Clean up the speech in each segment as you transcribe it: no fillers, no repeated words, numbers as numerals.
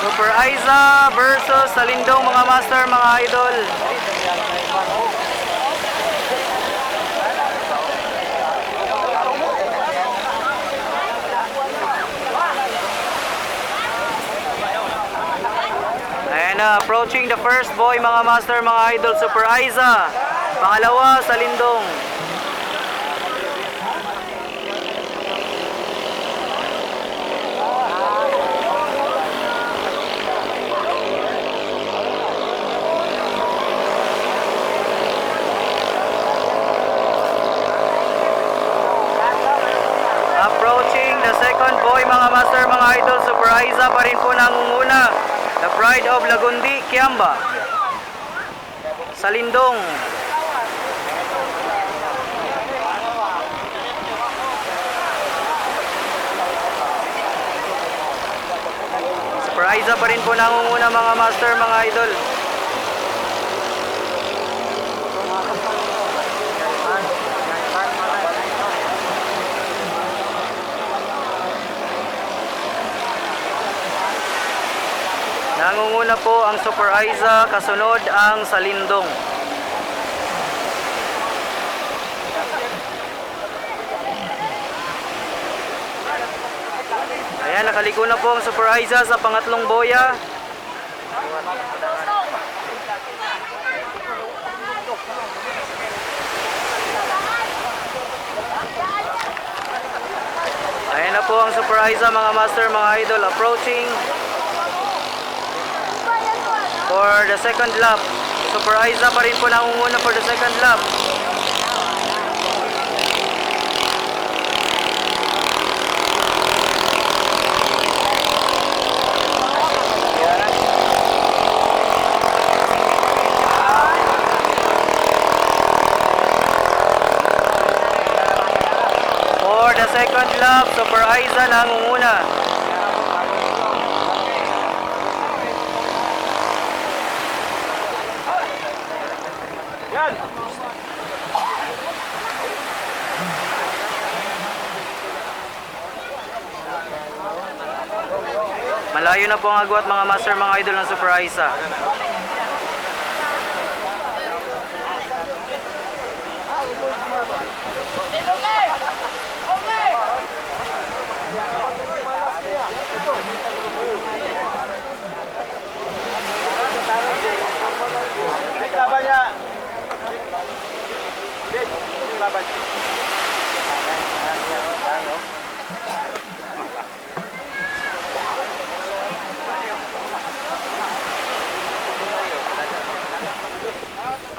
Super Aiza versus Salindong mga master, mga idol. Ayan na, approaching the first boy mga master, mga idol. Super Aiza. Pangalawa, Salindong. Approaching the second boy mga master, mga idol. Super Aiza pa rin po nangunguna. The Pride of Lagundi, Kiamba. Salindong. Super Aiza pa rin po nangunguna mga master, mga idol. Nangunguna po ang Super Aiza, kasunod ang Salindong. Ayan, nakaliko na po ang Super Aiza sa pangatlong boya. Ayan na po ang Super Aiza mga master, mga idol, approaching for the second lap. Super Aiza pa rin po nangunguna for the second lap. For the second lap, Super Aiza nangunguna. Malayo na po ang agwat mga master, mga idol ng Super Aiza.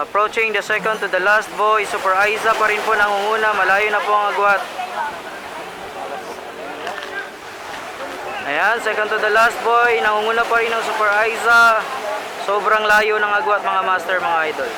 Approaching the second to the last boy, Super Aiza pa rin po nangunguna. Malayo na po ang agwat. Ayan, second to the last boy, nangunguna pa rin ang Super Aiza. Sobrang layo ng agwat mga master, mga idol.